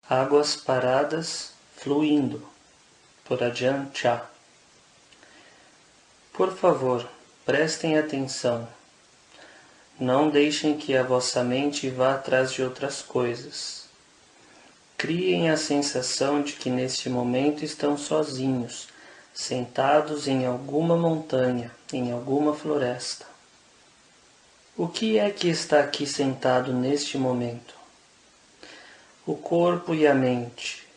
Águas paradas fluindo, por Ajahn Chah. Por favor, prestem atenção. Não deixem que a vossa mente vá atrás de outras coisas. Criem a sensação de que neste momento estão sozinhos, sentados em alguma montanha, em alguma floresta. O que é que está aqui sentado neste momento? O corpo e a mente.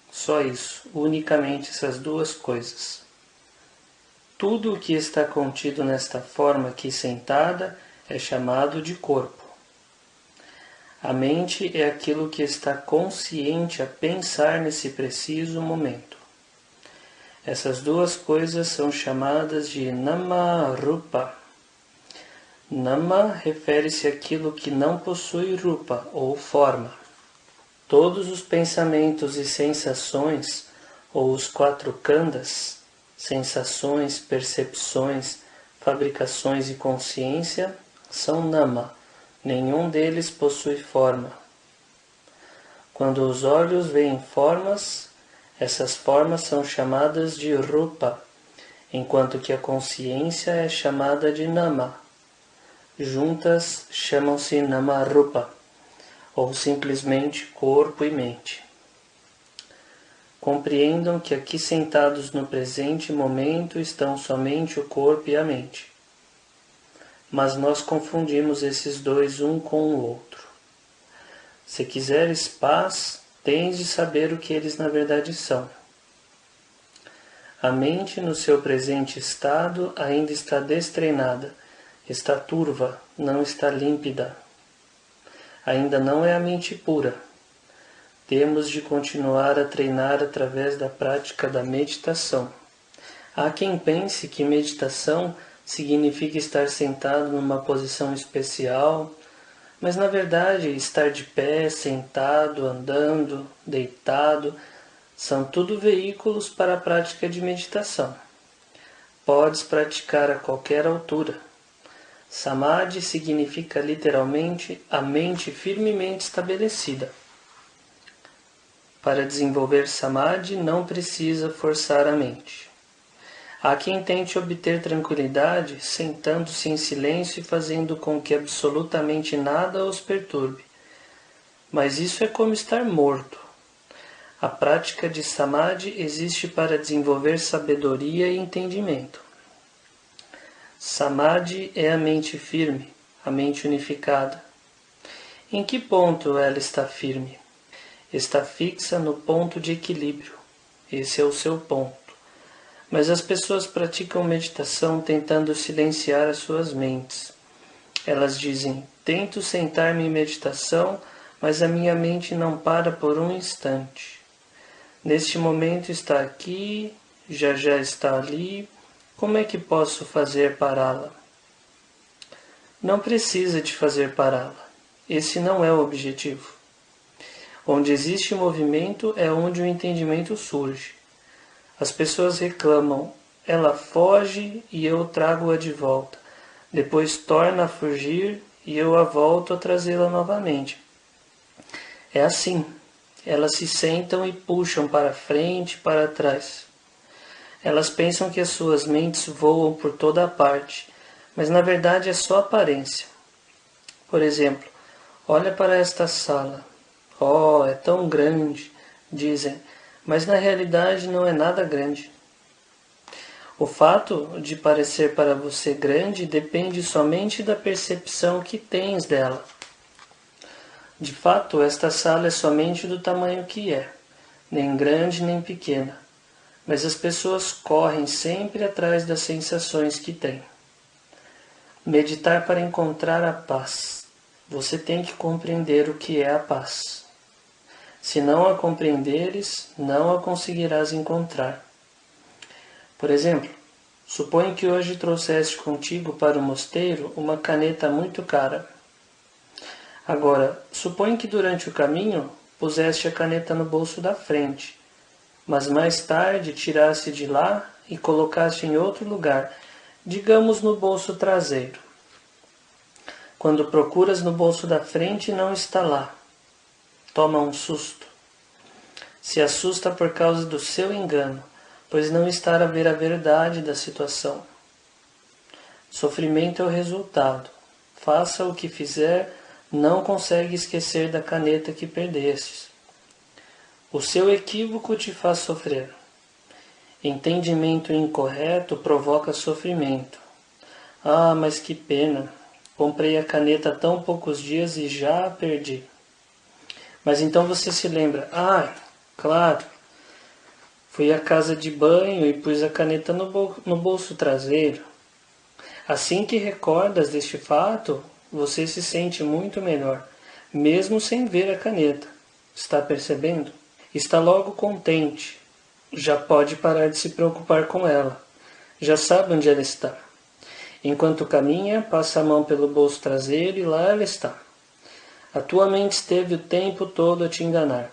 Só isso, unicamente essas duas coisas. Tudo o que está contido nesta forma aqui sentada é chamado de corpo. A mente é aquilo que está consciente a pensar nesse preciso momento. Essas duas coisas são chamadas de Nama Rupa. Nama refere-se àquilo que não possui rupa ou forma. Todos os pensamentos e sensações, ou os 4 khandhas, sensações, percepções, fabricações e consciência, são nama. Nenhum deles possui forma. Quando os olhos veem formas, essas formas são chamadas de rupa, enquanto que a consciência é chamada de nama. Juntas chamam-se namarupa, ou simplesmente corpo e mente. Compreendam que aqui sentados no presente momento estão somente o corpo e a mente. Mas nós confundimos esses dois um com o outro. Se quiseres paz, tens de saber o que eles na verdade são. A mente no seu presente estado ainda está destreinada, está turva, não está límpida. Ainda não é a mente pura. Temos de continuar a treinar através da prática da meditação. Há quem pense que meditação significa estar sentado numa posição especial, mas na verdade estar de pé, sentado, andando, deitado, são tudo veículos para a prática de meditação. Podes praticar a qualquer altura. Samadhi significa literalmente a mente firmemente estabelecida. Para desenvolver Samadhi não precisa forçar a mente. Há quem tente obter tranquilidade sentando-se em silêncio e fazendo com que absolutamente nada os perturbe. Mas isso é como estar morto. A prática de Samadhi existe para desenvolver sabedoria e entendimento. Samadhi é a mente firme, a mente unificada. Em que ponto ela está firme? Está fixa no ponto de equilíbrio. Esse é o seu ponto. Mas as pessoas praticam meditação tentando silenciar as suas mentes. Elas dizem, tento sentar-me em meditação, mas a minha mente não para por um instante. Neste momento está aqui, já está ali. Como é que posso fazer pará-la? Não precisa de fazer pará-la. Esse não é o objetivo. Onde existe movimento é onde o entendimento surge. As pessoas reclamam, ela foge e eu trago-a de volta. Depois torna a fugir e eu a volto a trazê-la novamente. É assim. Elas se sentam e puxam para frente e para trás. Elas pensam que as suas mentes voam por toda a parte, mas na verdade é só aparência. Por exemplo, olha para esta sala. Oh, é tão grande, dizem, mas na realidade não é nada grande. O fato de parecer para você grande depende somente da percepção que tens dela. De fato, esta sala é somente do tamanho que é, nem grande nem pequena. Mas as pessoas correm sempre atrás das sensações que têm. Meditar para encontrar a paz. Você tem que compreender o que é a paz. Se não a compreenderes, não a conseguirás encontrar. Por exemplo, suponha que hoje trouxeste contigo para o mosteiro uma caneta muito cara. Agora, suponha que durante o caminho puseste a caneta no bolso da frente, mas mais tarde tiraste de lá e colocaste em outro lugar, digamos no bolso traseiro. Quando procuras no bolso da frente, não está lá. Toma um susto. Se assusta por causa do seu engano, pois não está a ver a verdade da situação. Sofrimento é o resultado. Faça o que fizer, não consegue esquecer da caneta que perdestes. O seu equívoco te faz sofrer. Entendimento incorreto provoca sofrimento. Ah, mas que pena! Comprei a caneta há tão poucos dias e já a perdi. Mas então você se lembra, claro, fui à casa de banho e pus a caneta no bolso traseiro. Assim que recordas deste fato, você se sente muito melhor, mesmo sem ver a caneta. Está percebendo? Está logo contente. Já pode parar de se preocupar com ela. Já sabe onde ela está. Enquanto caminha, passa a mão pelo bolso traseiro e lá ela está. A tua mente esteve o tempo todo a te enganar.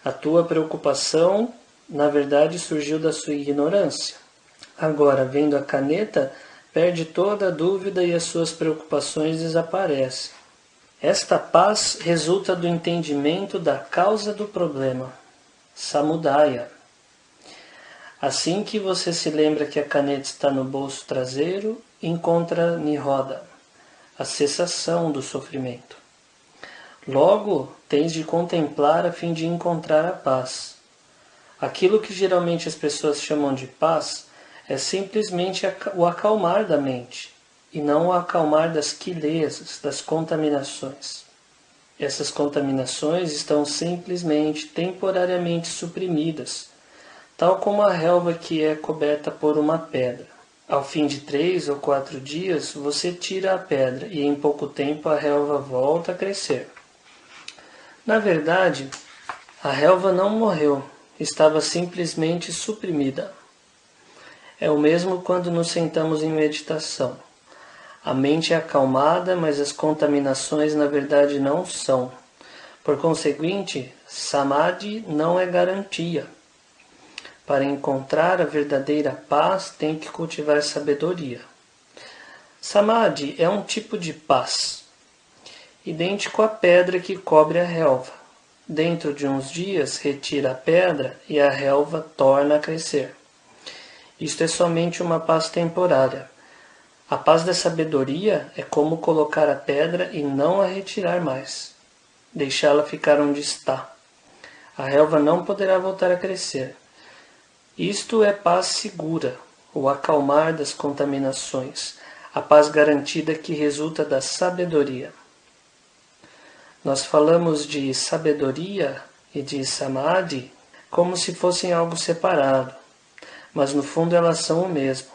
A tua preocupação, na verdade, surgiu da sua ignorância. Agora, vendo a caneta, perde toda a dúvida e as suas preocupações desaparecem. Esta paz resulta do entendimento da causa do problema, samudaya. Assim que você se lembra que a caneta está no bolso traseiro, encontra niroda, a cessação do sofrimento. Logo, tens de contemplar a fim de encontrar a paz. Aquilo que geralmente as pessoas chamam de paz é simplesmente o acalmar da mente, e não o acalmar das quilezas, das contaminações. Essas contaminações estão simplesmente, temporariamente suprimidas, tal como a relva que é coberta por uma pedra. Ao fim de 3 ou 4 dias, você tira a pedra e em pouco tempo a relva volta a crescer. Na verdade, a relva não morreu, estava simplesmente suprimida. É o mesmo quando nos sentamos em meditação. A mente é acalmada, mas as contaminações na verdade não são. Por conseguinte, samadhi não é garantia. Para encontrar a verdadeira paz, tem que cultivar sabedoria. Samadhi é um tipo de paz, idêntico à pedra que cobre a relva. Dentro de uns dias, retira a pedra e a relva torna a crescer. Isto é somente uma paz temporária. A paz da sabedoria é como colocar a pedra e não a retirar mais. Deixá-la ficar onde está. A relva não poderá voltar a crescer. Isto é paz segura, o acalmar das contaminações, a paz garantida que resulta da sabedoria. Nós falamos de sabedoria e de samadhi como se fossem algo separado, mas no fundo elas são o mesmo.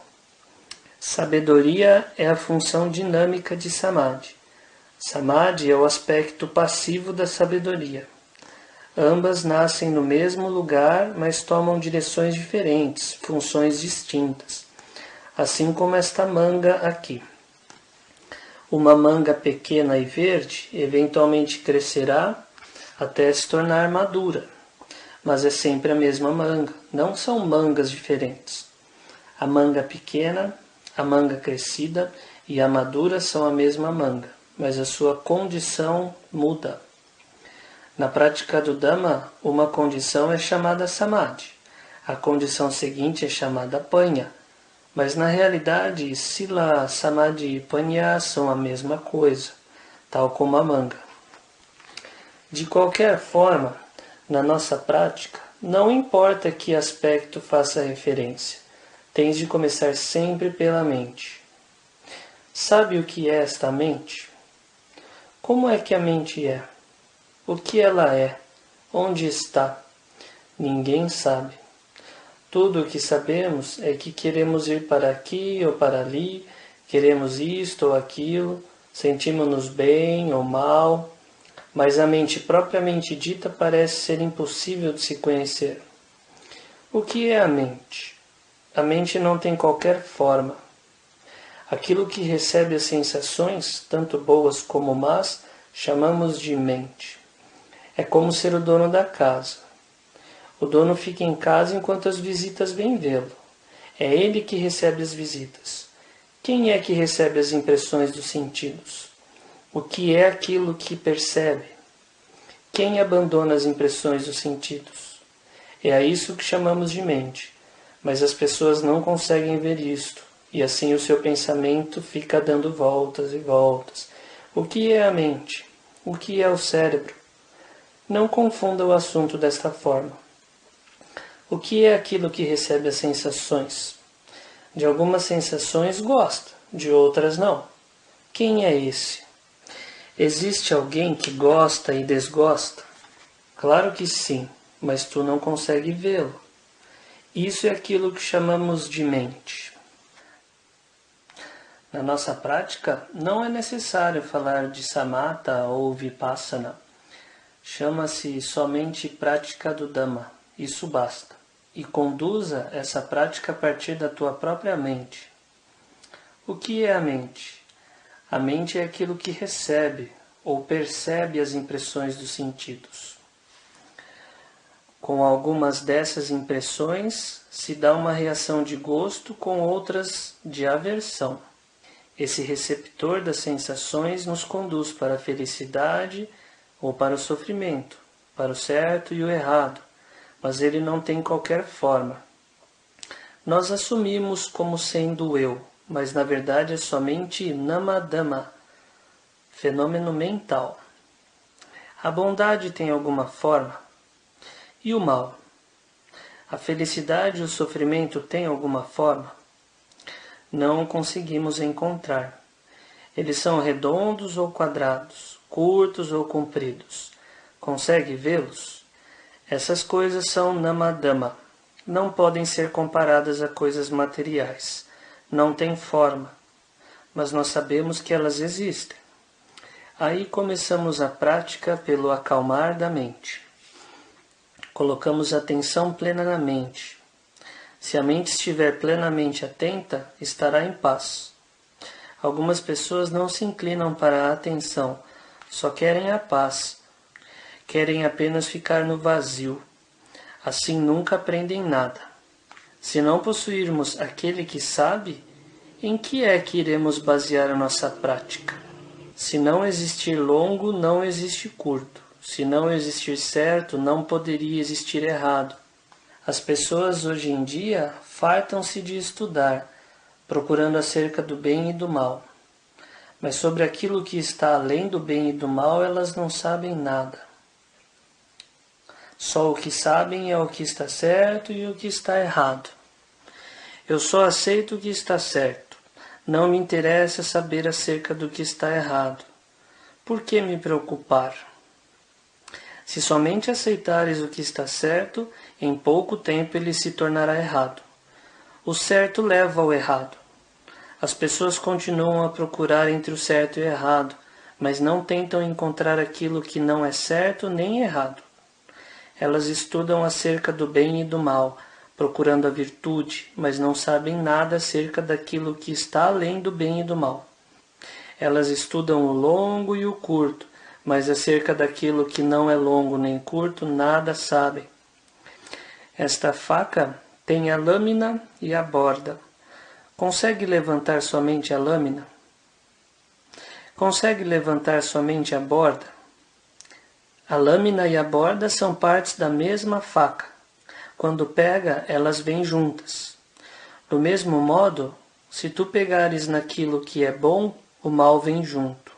Sabedoria é a função dinâmica de samadhi. Samadhi é o aspecto passivo da sabedoria. Ambas nascem no mesmo lugar, mas tomam direções diferentes, funções distintas. Assim como esta manga aqui. Uma manga pequena e verde eventualmente crescerá até se tornar madura. Mas é sempre a mesma manga, não são mangas diferentes. A manga pequena, a manga crescida e a madura são a mesma manga, mas a sua condição muda. Na prática do Dhamma, uma condição é chamada Samadhi, a condição seguinte é chamada Panya, mas na realidade Sila, Samadhi e Panya são a mesma coisa, tal como a manga. De qualquer forma, na nossa prática, não importa que aspecto faça referência, tens de começar sempre pela mente. Sabe o que é esta mente? Como é que a mente é? O que ela é? Onde está? Ninguém sabe. Tudo o que sabemos é que queremos ir para aqui ou para ali, queremos isto ou aquilo, sentimos-nos bem ou mal, mas a mente propriamente dita parece ser impossível de se conhecer. O que é a mente? A mente não tem qualquer forma. Aquilo que recebe as sensações, tanto boas como más, chamamos de mente. É como ser o dono da casa. O dono fica em casa enquanto as visitas vêm vê-lo. É ele que recebe as visitas. Quem é que recebe as impressões dos sentidos? O que é aquilo que percebe? Quem abandona as impressões dos sentidos? É a isso que chamamos de mente, mas as pessoas não conseguem ver isto, e assim o seu pensamento fica dando voltas e voltas. O que é a mente? O que é o cérebro? Não confunda o assunto desta forma. O que é aquilo que recebe as sensações? De algumas sensações gosta, de outras não. Quem é esse? Existe alguém que gosta e desgosta? Claro que sim, mas tu não consegue vê-lo. Isso é aquilo que chamamos de mente. Na nossa prática, não é necessário falar de samatha ou vipassana. Chama-se somente prática do Dhamma. Isso basta. E conduza essa prática a partir da tua própria mente. O que é a mente? A mente é aquilo que recebe ou percebe as impressões dos sentidos. Com algumas dessas impressões, se dá uma reação de gosto, com outras de aversão. Esse receptor das sensações nos conduz para a felicidade ou para o sofrimento, para o certo e o errado, mas ele não tem qualquer forma. Nós assumimos como sendo eu, mas na verdade é somente namadama, fenômeno mental. A bondade tem alguma forma? E o mal? A felicidade e o sofrimento têm alguma forma? Não conseguimos encontrar. Eles são redondos ou quadrados, curtos ou compridos. Consegue vê-los? Essas coisas são namadama. Não podem ser comparadas a coisas materiais. Não têm forma. Mas nós sabemos que elas existem. Aí começamos a prática pelo acalmar da mente. Colocamos atenção plena na mente. Se a mente estiver plenamente atenta, estará em paz. Algumas pessoas não se inclinam para a atenção, só querem a paz. Querem apenas ficar no vazio. Assim nunca aprendem nada. Se não possuirmos aquele que sabe, em que é que iremos basear a nossa prática? Se não existir longo, não existe curto. Se não existir certo, não poderia existir errado. As pessoas hoje em dia fartam-se de estudar, procurando acerca do bem e do mal. Mas sobre aquilo que está além do bem e do mal, elas não sabem nada. Só o que sabem é o que está certo e o que está errado. Eu só aceito o que está certo. Não me interessa saber acerca do que está errado. Por que me preocupar? Se somente aceitares o que está certo, em pouco tempo ele se tornará errado. O certo leva ao errado. As pessoas continuam a procurar entre o certo e o errado, mas não tentam encontrar aquilo que não é certo nem errado. Elas estudam acerca do bem e do mal, procurando a virtude, mas não sabem nada acerca daquilo que está além do bem e do mal. Elas estudam o longo e o curto, mas acerca daquilo que não é longo nem curto, nada sabem. Esta faca tem a lâmina e a borda. Consegue levantar somente a lâmina? Consegue levantar somente a borda? A lâmina e a borda são partes da mesma faca. Quando pega, elas vêm juntas. Do mesmo modo, se tu pegares naquilo que é bom, o mal vem junto.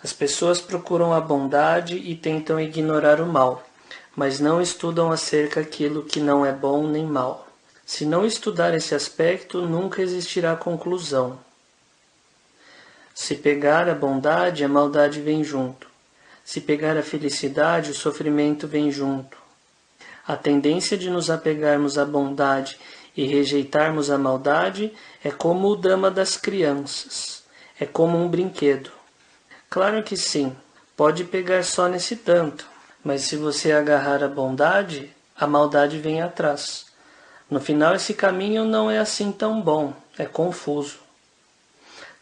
As pessoas procuram a bondade e tentam ignorar o mal, mas não estudam acerca daquilo que não é bom nem mal. Se não estudar esse aspecto, nunca existirá conclusão. Se pegar a bondade, a maldade vem junto. Se pegar a felicidade, o sofrimento vem junto. A tendência de nos apegarmos à bondade e rejeitarmos a maldade é como o drama das crianças. É como um brinquedo. Claro que sim, pode pegar só nesse tanto, mas se você agarrar a bondade, a maldade vem atrás. No final, esse caminho não é assim tão bom, é confuso.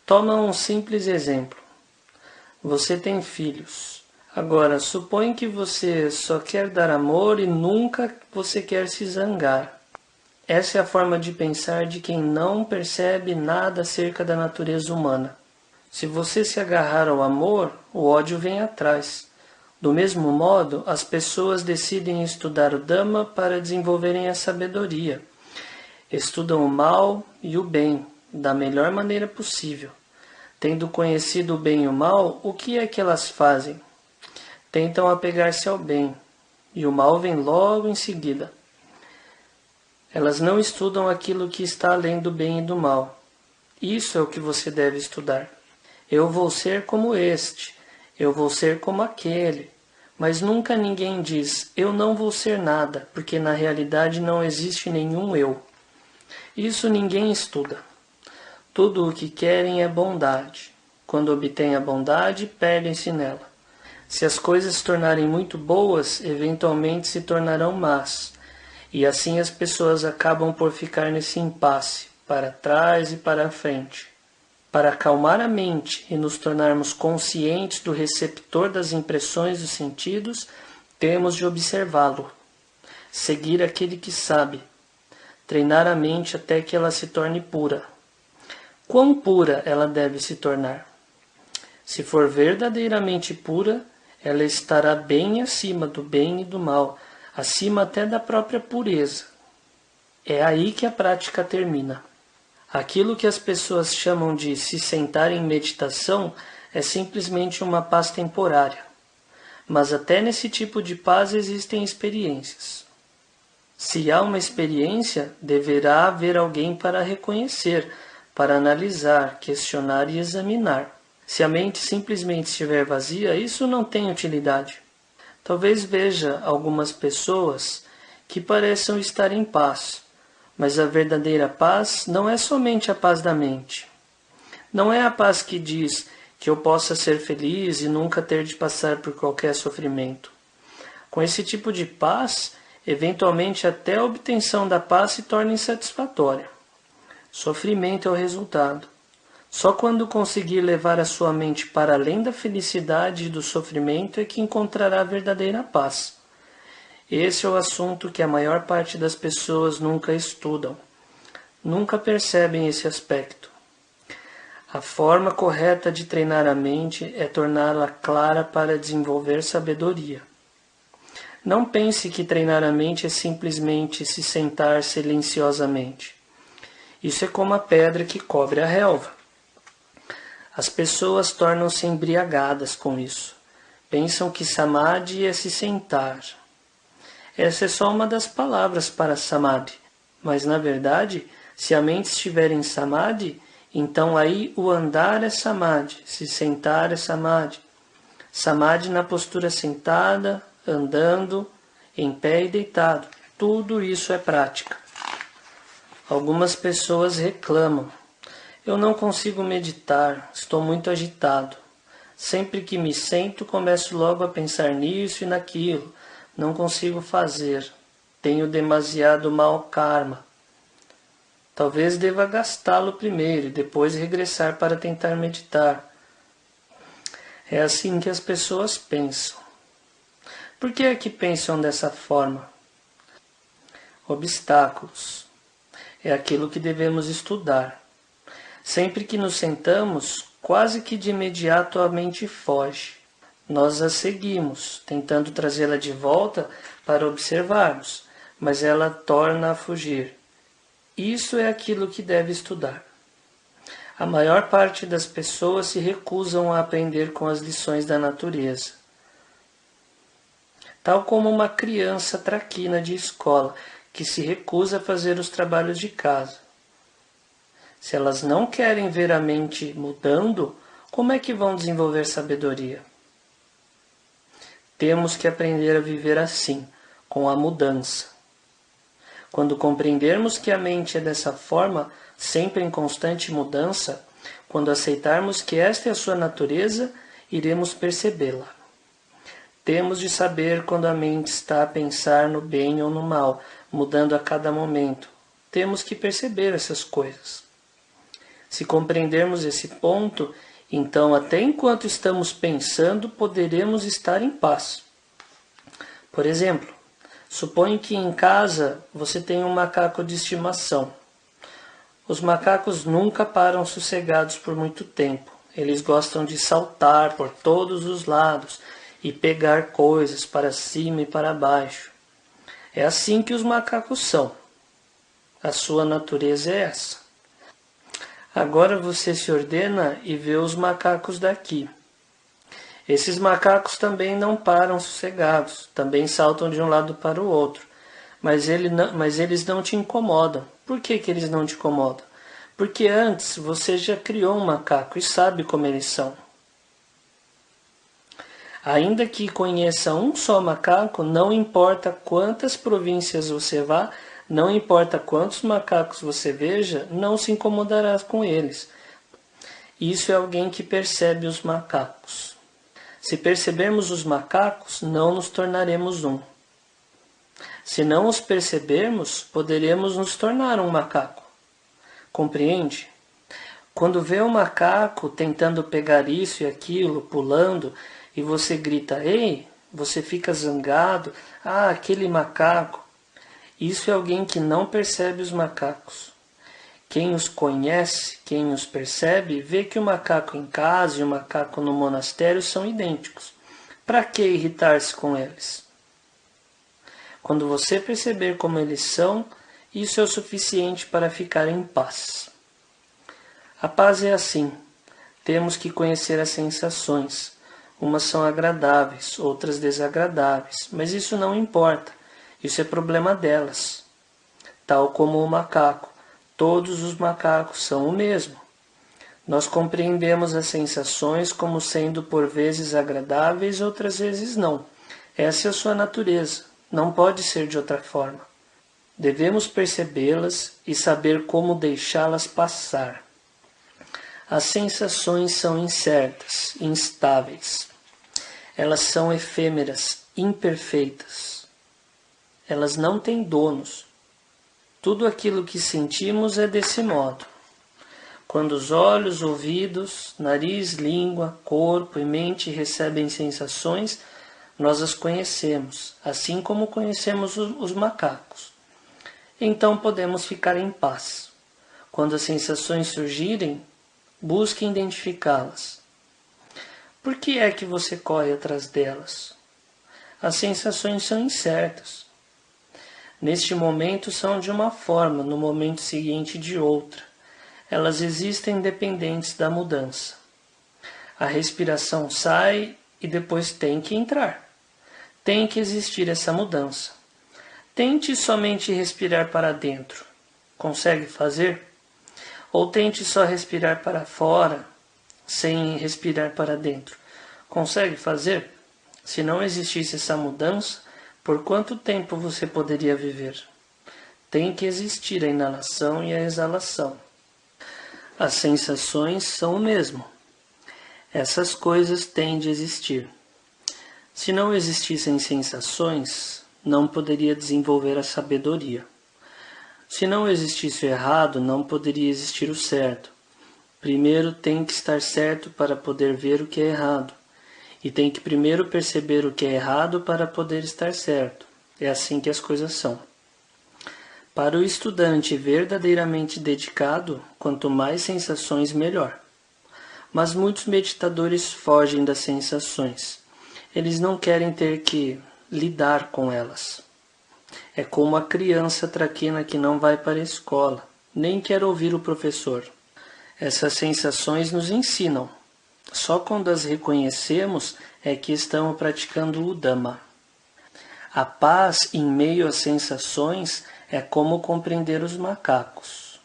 Toma um simples exemplo. Você tem filhos. Agora, supõe que você só quer dar amor e nunca você quer se zangar. Essa é a forma de pensar de quem não percebe nada acerca da natureza humana. Se você se agarrar ao amor, o ódio vem atrás. Do mesmo modo, as pessoas decidem estudar o Dhamma para desenvolverem a sabedoria. Estudam o mal e o bem da melhor maneira possível. Tendo conhecido o bem e o mal, o que é que elas fazem? Tentam apegar-se ao bem, e o mal vem logo em seguida. Elas não estudam aquilo que está além do bem e do mal. Isso é o que você deve estudar. Eu vou ser como este, eu vou ser como aquele. Mas nunca ninguém diz, eu não vou ser nada, porque na realidade não existe nenhum eu. Isso ninguém estuda. Tudo o que querem é bondade. Quando obtêm a bondade, perdem-se nela. Se as coisas se tornarem muito boas, eventualmente se tornarão más. E assim as pessoas acabam por ficar nesse impasse, para trás e para a frente. Para acalmar a mente e nos tornarmos conscientes do receptor das impressões dos sentidos, temos de observá-lo, seguir aquele que sabe, treinar a mente até que ela se torne pura. Quão pura ela deve se tornar? Se for verdadeiramente pura, ela estará bem acima do bem e do mal, acima até da própria pureza. É aí que a prática termina. Aquilo que as pessoas chamam de se sentar em meditação é simplesmente uma paz temporária. Mas até nesse tipo de paz existem experiências. Se há uma experiência, deverá haver alguém para reconhecer, para analisar, questionar e examinar. Se a mente simplesmente estiver vazia, isso não tem utilidade. Talvez veja algumas pessoas que pareçam estar em paz, mas a verdadeira paz não é somente a paz da mente. Não é a paz que diz que eu possa ser feliz e nunca ter de passar por qualquer sofrimento. Com esse tipo de paz, eventualmente até a obtenção da paz se torna insatisfatória. Sofrimento é o resultado. Só quando conseguir levar a sua mente para além da felicidade e do sofrimento é que encontrará a verdadeira paz. Esse é o assunto que a maior parte das pessoas nunca estudam. Nunca percebem esse aspecto. A forma correta de treinar a mente é torná-la clara para desenvolver sabedoria. Não pense que treinar a mente é simplesmente se sentar silenciosamente. Isso é como a pedra que cobre a relva. As pessoas tornam-se embriagadas com isso. Pensam que samadhi é se sentar. Essa é só uma das palavras para samadhi, mas na verdade, se a mente estiver em samadhi, então aí o andar é samadhi, se sentar é samadhi. Samadhi na postura sentada, andando, em pé e deitado, tudo isso é prática. Algumas pessoas reclamam, eu não consigo meditar, estou muito agitado. Sempre que me sento, começo logo a pensar nisso e naquilo. Não consigo fazer. Tenho demasiado mau karma. Talvez deva gastá-lo primeiro e depois regressar para tentar meditar. É assim que as pessoas pensam. Por que é que pensam dessa forma? Obstáculos. É aquilo que devemos estudar. Sempre que nos sentamos, quase que de imediato a mente foge. Nós a seguimos, tentando trazê-la de volta para observarmos, mas ela torna a fugir. Isso é aquilo que deve estudar. A maior parte das pessoas se recusam a aprender com as lições da natureza. Tal como uma criança traquina de escola, que se recusa a fazer os trabalhos de casa. Se elas não querem ver a mente mudando, como é que vão desenvolver sabedoria? Temos que aprender a viver assim, com a mudança. Quando compreendermos que a mente é dessa forma, sempre em constante mudança, quando aceitarmos que esta é a sua natureza, iremos percebê-la. Temos de saber quando a mente está a pensar no bem ou no mal, mudando a cada momento. Temos que perceber essas coisas. Se compreendermos esse ponto, então, até enquanto estamos pensando, poderemos estar em paz. Por exemplo, suponha que em casa você tem um macaco de estimação. Os macacos nunca param sossegados por muito tempo. Eles gostam de saltar por todos os lados e pegar coisas para cima e para baixo. É assim que os macacos são. A sua natureza é essa. Agora você se ordena e vê os macacos daqui. Esses macacos também não param sossegados, também saltam de um lado para o outro, mas eles não te incomodam. Por que eles não te incomodam? Porque antes você já criou um macaco e sabe como eles são. Ainda que conheça um só macaco, não importa quantas províncias você vá, não importa quantos macacos você veja, não se incomodará com eles. Isso é alguém que percebe os macacos. Se percebermos os macacos, não nos tornaremos um. Se não os percebermos, poderemos nos tornar um macaco. Compreende? Quando vê um macaco tentando pegar isso e aquilo, pulando, e você grita, ei, você fica zangado, aquele macaco. Isso é alguém que não percebe os macacos. Quem os conhece, quem os percebe, vê que o macaco em casa e o macaco no monastério são idênticos. Para que irritar-se com eles? Quando você perceber como eles são, isso é o suficiente para ficar em paz. A paz é assim. Temos que conhecer as sensações. Umas são agradáveis, outras desagradáveis, mas isso não importa. Isso é problema delas. Tal como o macaco, todos os macacos são o mesmo. Nós compreendemos as sensações como sendo por vezes agradáveis, outras vezes não. Essa é a sua natureza, não pode ser de outra forma. Devemos percebê-las e saber como deixá-las passar. As sensações são incertas, instáveis. Elas são efêmeras, imperfeitas. Elas não têm donos. Tudo aquilo que sentimos é desse modo. Quando os olhos, ouvidos, nariz, língua, corpo e mente recebem sensações, nós as conhecemos, assim como conhecemos os macacos. Então podemos ficar em paz. Quando as sensações surgirem, busque identificá-las. Por que é que você corre atrás delas? As sensações são incertas. Neste momento são de uma forma, no momento seguinte de outra. Elas existem dependentes da mudança. A respiração sai e depois tem que entrar. Tem que existir essa mudança. Tente somente respirar para dentro. Consegue fazer? Ou tente só respirar para fora, sem respirar para dentro. Consegue fazer? Se não existisse essa mudança, por quanto tempo você poderia viver? Tem que existir a inalação e a exalação. As sensações são o mesmo. Essas coisas têm de existir. Se não existissem sensações, não poderia desenvolver a sabedoria. Se não existisse o errado, não poderia existir o certo. Primeiro tem que estar certo para poder ver o que é errado. E tem que primeiro perceber o que é errado para poder estar certo. É assim que as coisas são. Para o estudante verdadeiramente dedicado, quanto mais sensações, melhor. Mas muitos meditadores fogem das sensações. Eles não querem ter que lidar com elas. É como a criança traquina que não vai para a escola, nem quer ouvir o professor. Essas sensações nos ensinam. Só quando as reconhecemos é que estamos praticando o Dhamma. A paz em meio às sensações é como compreender os macacos.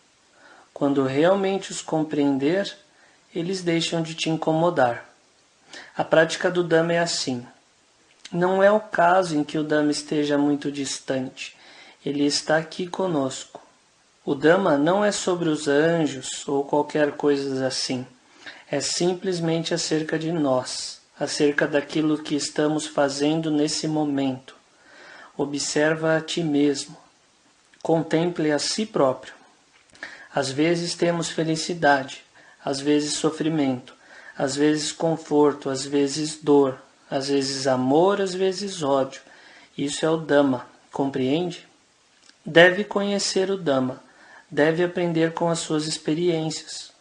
Quando realmente os compreender, eles deixam de te incomodar. A prática do Dhamma é assim. Não é o caso em que o Dhamma esteja muito distante. Ele está aqui conosco. O Dhamma não é sobre os anjos ou qualquer coisa assim. É simplesmente acerca de nós, acerca daquilo que estamos fazendo nesse momento. Observa a ti mesmo. Contemple a si próprio. Às vezes temos felicidade, às vezes sofrimento, às vezes conforto, às vezes dor, às vezes amor, às vezes ódio. Isso é o Dhamma, compreende? Deve conhecer o Dhamma, deve aprender com as suas experiências.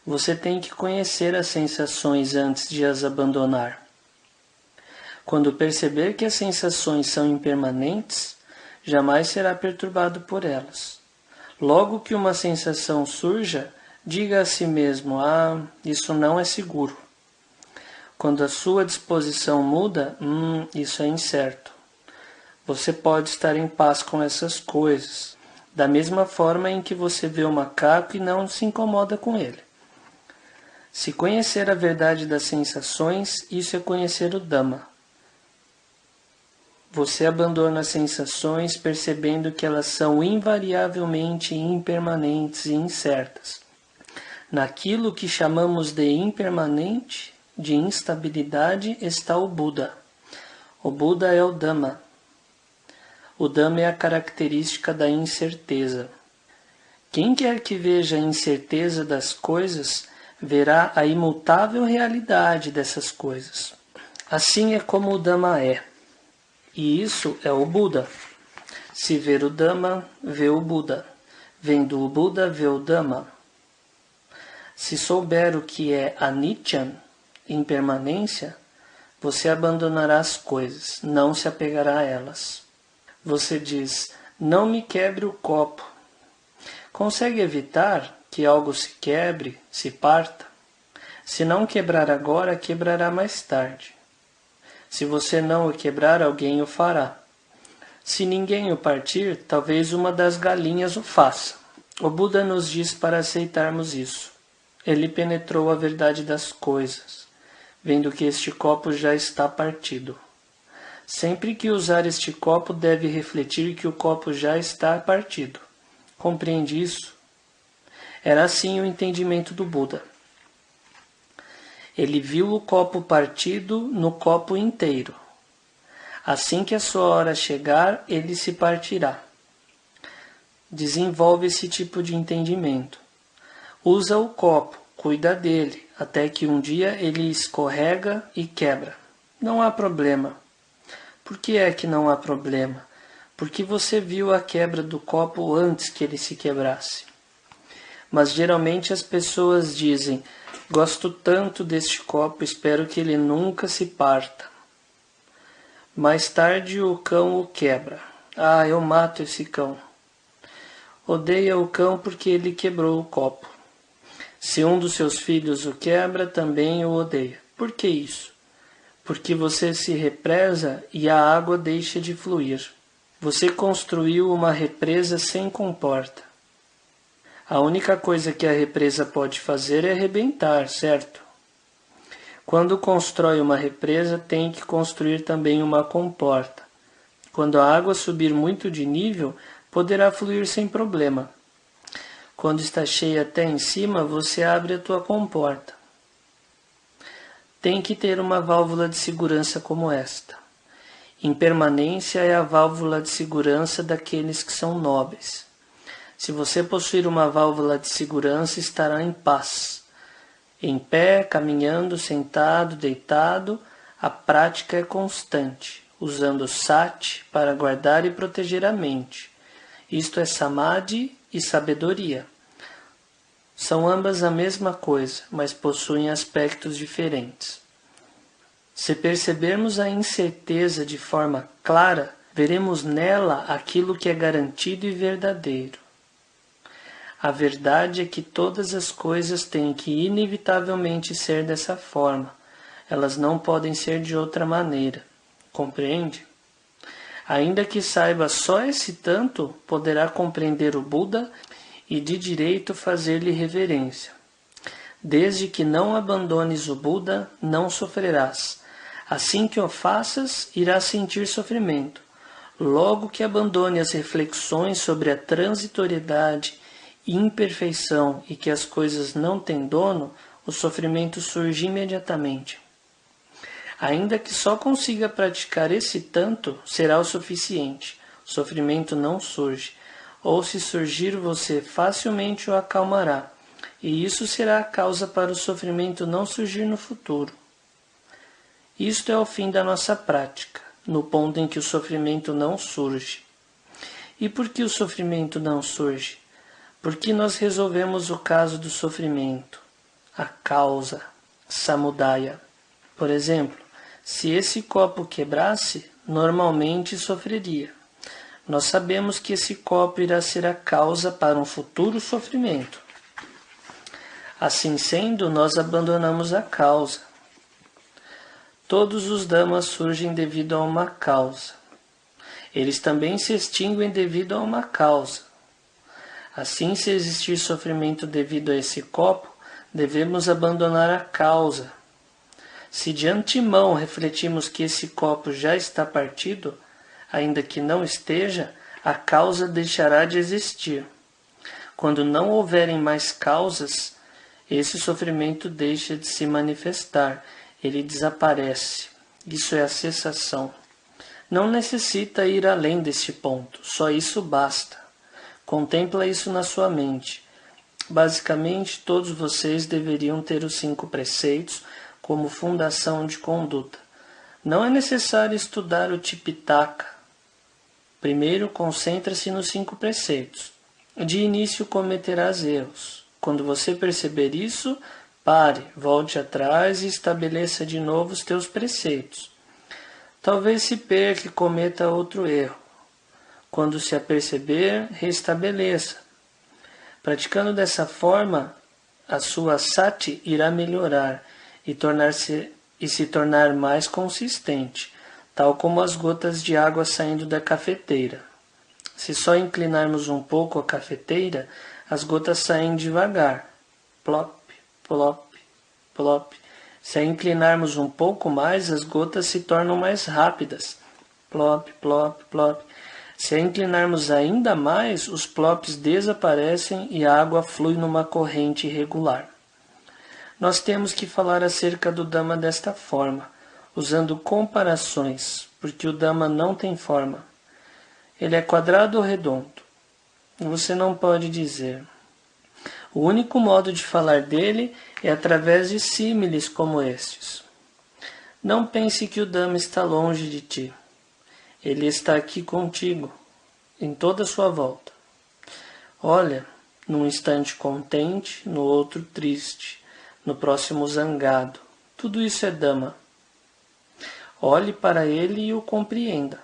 Você tem que conhecer as sensações antes de as abandonar. Quando perceber que as sensações são impermanentes, jamais será perturbado por elas. Logo que uma sensação surja, diga a si mesmo, isso não é seguro. Quando a sua disposição muda, isso é incerto. Você pode estar em paz com essas coisas, da mesma forma em que você vê o macaco e não se incomoda com ele. Se conhecer a verdade das sensações, isso é conhecer o Dhamma. Você abandona as sensações percebendo que elas são invariavelmente impermanentes e incertas. Naquilo que chamamos de impermanente, de instabilidade, está o Buda. O Buda é o Dhamma. O Dhamma é a característica da incerteza. Quem quer que veja a incerteza das coisas, verá a imutável realidade dessas coisas. Assim é como o Dhamma é. E isso é o Buda. Se ver o Dhamma, vê o Buda. Vendo o Buda, vê o Dhamma. Se souber o que é Anicca, impermanência, você abandonará as coisas, não se apegará a elas. Você diz, não me quebre o copo. Consegue evitar que algo se quebre, se parta? Se não quebrar agora, quebrará mais tarde. Se você não o quebrar, alguém o fará. Se ninguém o partir, talvez uma das galinhas o faça. O Buda nos diz para aceitarmos isso. Ele penetrou a verdade das coisas, vendo que este copo já está partido. Sempre que usar este copo, deve refletir que o copo já está partido. Compreende isso? Era assim o entendimento do Buda. Ele viu o copo partido no copo inteiro. Assim que a sua hora chegar, ele se partirá. Desenvolve esse tipo de entendimento. Usa o copo, cuida dele, até que um dia ele escorrega e quebra. Não há problema. Por que é que não há problema? Porque você viu a quebra do copo antes que ele se quebrasse. Mas geralmente as pessoas dizem, gosto tanto deste copo, espero que ele nunca se parta. Mais tarde o cão o quebra. Eu mato esse cão. Odeia o cão porque ele quebrou o copo. Se um dos seus filhos o quebra, também o odeia. Por que isso? Porque você se represa e a água deixa de fluir. Você construiu uma represa sem comporta. A única coisa que a represa pode fazer é arrebentar, certo? Quando constrói uma represa, tem que construir também uma comporta. Quando a água subir muito de nível, poderá fluir sem problema. Quando está cheia até em cima, você abre a tua comporta. Tem que ter uma válvula de segurança como esta. Impermanência é a válvula de segurança daqueles que são nobres. Se você possuir uma válvula de segurança, estará em paz. Em pé, caminhando, sentado, deitado, a prática é constante, usando sati para guardar e proteger a mente. Isto é samadhi e sabedoria. São ambas a mesma coisa, mas possuem aspectos diferentes. Se percebermos a incerteza de forma clara, veremos nela aquilo que é garantido e verdadeiro. A verdade é que todas as coisas têm que inevitavelmente ser dessa forma. Elas não podem ser de outra maneira. Compreende? Ainda que saiba só esse tanto, poderá compreender o Buda e de direito fazer-lhe reverência. Desde que não abandones o Buda, não sofrerás. Assim que o faças, irás sentir sofrimento. Logo que abandone as reflexões sobre a transitoriedade, imperfeição e que as coisas não têm dono, o sofrimento surge imediatamente. Ainda que só consiga praticar esse tanto, será o suficiente. O sofrimento não surge. Ou se surgir, você facilmente o acalmará. E isso será a causa para o sofrimento não surgir no futuro. Isto é o fim da nossa prática, no ponto em que o sofrimento não surge. E por que o sofrimento não surge? Porque nós resolvemos o caso do sofrimento, a causa, samudaya. Por exemplo, Se esse copo quebrasse, normalmente sofreria. Nós sabemos que esse copo irá ser a causa para um futuro sofrimento. Assim sendo, nós abandonamos a causa. Todos os Dhammas surgem devido a uma causa. Eles também se extinguem devido a uma causa. Assim, se existir sofrimento devido a esse copo, devemos abandonar a causa. Se de antemão refletimos que esse copo já está partido, ainda que não esteja, a causa deixará de existir. Quando não houverem mais causas, esse sofrimento deixa de se manifestar, ele desaparece. Isso é a cessação. Não necessita ir além deste ponto, só isso basta. Contempla isso na sua mente. Basicamente, todos vocês deveriam ter os 5 preceitos como fundação de conduta. Não é necessário estudar o Tipitaka. Primeiro, concentra-se nos 5 preceitos. De início, cometerás erros. Quando você perceber isso, pare, volte atrás e estabeleça de novo os teus preceitos. Talvez se perca e cometa outro erro. Quando se aperceber, restabeleça. Praticando dessa forma, a sua sati irá melhorar e se tornar mais consistente, tal como as gotas de água saindo da cafeteira. Se só inclinarmos um pouco a cafeteira, as gotas saem devagar. Plop, plop, plop. Se a inclinarmos um pouco mais, as gotas se tornam mais rápidas. Plop, plop, plop. Se a inclinarmos ainda mais, os plops desaparecem e a água flui numa corrente irregular. Nós temos que falar acerca do Dhamma desta forma, usando comparações, porque o Dhamma não tem forma. Ele é quadrado ou redondo? Você não pode dizer. O único modo de falar dele é através de símiles como estes. Não pense que o Dhamma está longe de ti. Ele está aqui contigo, em toda a sua volta. Olha, num instante contente, no outro triste, no próximo zangado. Tudo isso é Dhamma. Olhe para ele e o compreenda.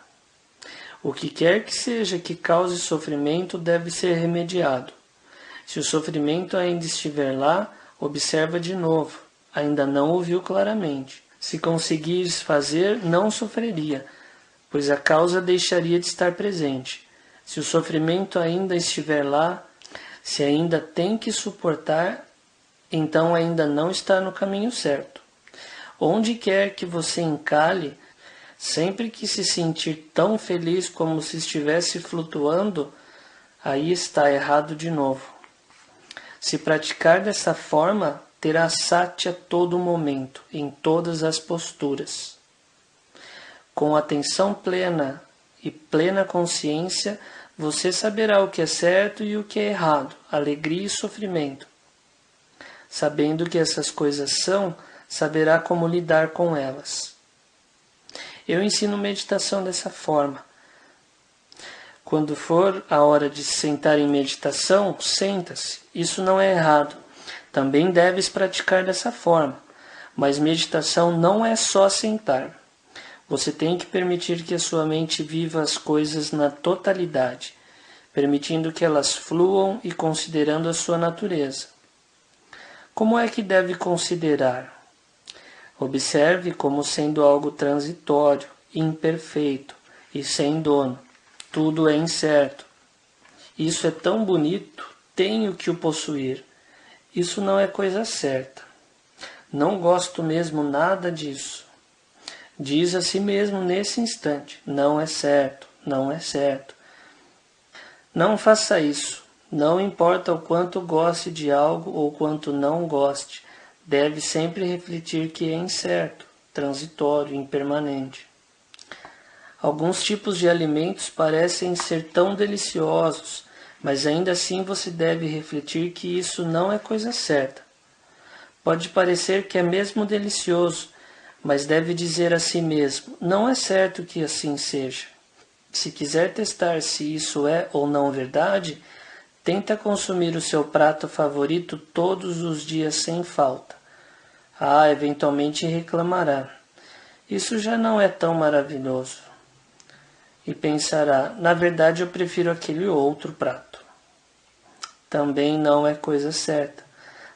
O que quer que seja que cause sofrimento deve ser remediado. Se o sofrimento ainda estiver lá, observa de novo. Ainda não o viu claramente. Se conseguires fazer, não sofreria, pois a causa deixaria de estar presente. Se o sofrimento ainda estiver lá, se ainda tem que suportar, então ainda não está no caminho certo. Onde quer que você encalhe, sempre que se sentir tão feliz como se estivesse flutuando, aí está errado de novo. Se praticar dessa forma, terá sati a todo momento, em todas as posturas. Com atenção plena e plena consciência, você saberá o que é certo e o que é errado, alegria e sofrimento. Sabendo que essas coisas são, saberá como lidar com elas. Eu ensino meditação dessa forma. Quando for a hora de se sentar em meditação, senta-se. Isso não é errado. Também deves praticar dessa forma. Mas meditação não é só sentar. Você tem que permitir que a sua mente viva as coisas na totalidade, permitindo que elas fluam e considerando a sua natureza. Como é que deve considerar? Observe como sendo algo transitório, imperfeito e sem dono. Tudo é incerto. Isso é tão bonito, tenho que o possuir. Isso não é coisa certa. Não gosto mesmo nada disso. Diz a si mesmo nesse instante, não é certo, não é certo. Não faça isso. Não importa o quanto goste de algo ou quanto não goste, deve sempre refletir que é incerto, transitório, impermanente. Alguns tipos de alimentos parecem ser tão deliciosos, mas ainda assim você deve refletir que isso não é coisa certa. Pode parecer que é mesmo delicioso, mas deve dizer a si mesmo, não é certo que assim seja. Se quiser testar se isso é ou não verdade, tenta consumir o seu prato favorito todos os dias sem falta. Eventualmente reclamará. Isso já não é tão maravilhoso. E pensará, na verdade eu prefiro aquele outro prato. Também não é coisa certa.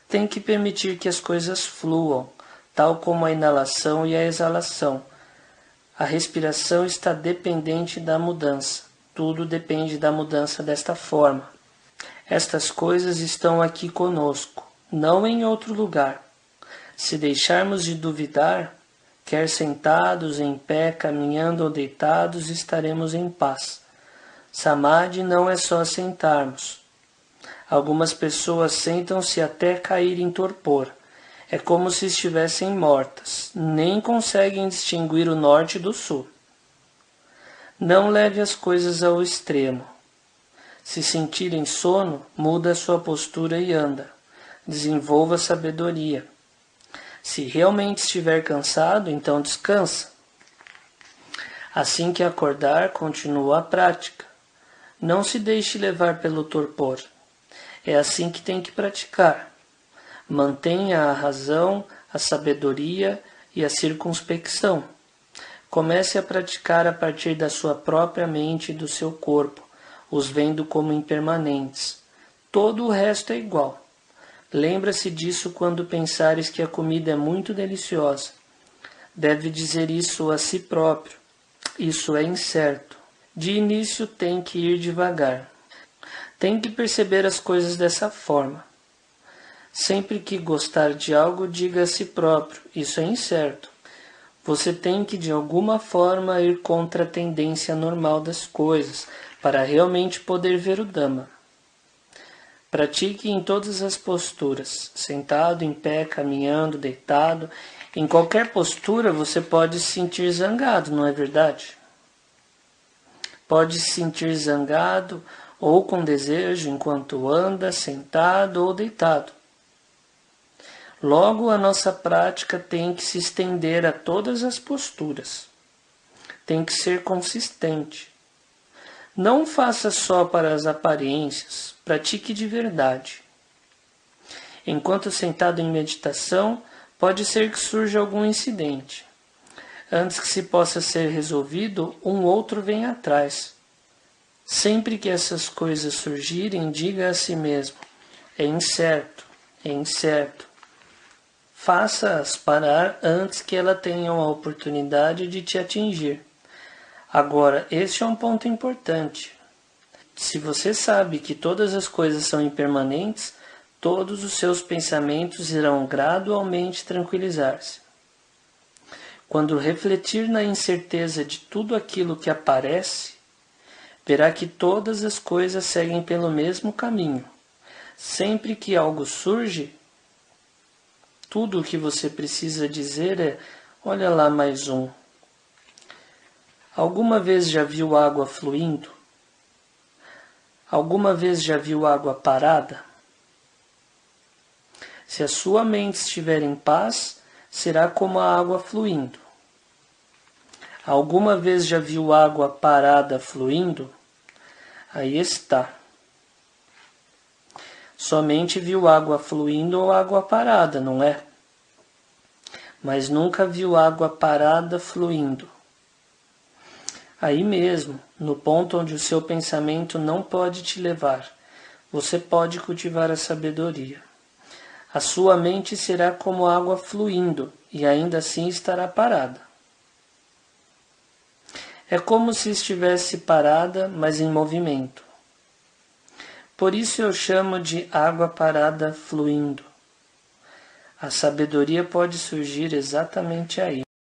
Tem que permitir que as coisas fluam, tal como a inalação e a exalação. A respiração está dependente da mudança. Tudo depende da mudança desta forma. Estas coisas estão aqui conosco, não em outro lugar. Se deixarmos de duvidar, quer sentados, em pé, caminhando ou deitados, estaremos em paz. Samadhi não é só sentarmos. Algumas pessoas sentam-se até cair em torpor. É como se estivessem mortas. Nem conseguem distinguir o norte do sul. Não leve as coisas ao extremo. Se sentirem sono, muda a sua postura e anda. Desenvolva sabedoria. Se realmente estiver cansado, então descansa. Assim que acordar, continua a prática. Não se deixe levar pelo torpor. É assim que tem que praticar. Mantenha a razão, a sabedoria e a circunspecção. Comece a praticar a partir da sua própria mente e do seu corpo, os vendo como impermanentes. Todo o resto é igual. Lembra-se disso quando pensares que a comida é muito deliciosa. Deve dizer isso a si próprio. Isso é incerto. De início tem que ir devagar. Tem que perceber as coisas dessa forma. Sempre que gostar de algo, diga a si próprio. Isso é incerto. Você tem que de alguma forma ir contra a tendência normal das coisas, para realmente poder ver o Dhamma. Pratique em todas as posturas, sentado, em pé, caminhando, deitado. Em qualquer postura você pode se sentir zangado, não é verdade? Pode se sentir zangado ou com desejo enquanto anda, sentado ou deitado. Logo, a nossa prática tem que se estender a todas as posturas. Tem que ser consistente. Não faça só para as aparências, pratique de verdade. Enquanto sentado em meditação, pode ser que surja algum incidente. Antes que se possa ser resolvido, um outro vem atrás. Sempre que essas coisas surgirem, diga a si mesmo, é incerto, é incerto. Faça-as parar antes que elas tenham a oportunidade de te atingir. Agora, este é um ponto importante. Se você sabe que todas as coisas são impermanentes, todos os seus pensamentos irão gradualmente tranquilizar-se. Quando refletir na incerteza de tudo aquilo que aparece, verá que todas as coisas seguem pelo mesmo caminho. Sempre que algo surge, tudo o que você precisa dizer é, olha lá mais um. Alguma vez já viu água fluindo? Alguma vez já viu água parada? Se a sua mente estiver em paz, será como a água fluindo. Alguma vez já viu água parada fluindo? Aí está. Somente viu água fluindo ou água parada, não é? Mas nunca viu água parada fluindo. Aí mesmo, no ponto onde o seu pensamento não pode te levar, você pode cultivar a sabedoria. A sua mente será como água fluindo e ainda assim estará parada. É como se estivesse parada, mas em movimento. Por isso eu chamo de água parada fluindo. A sabedoria pode surgir exatamente aí.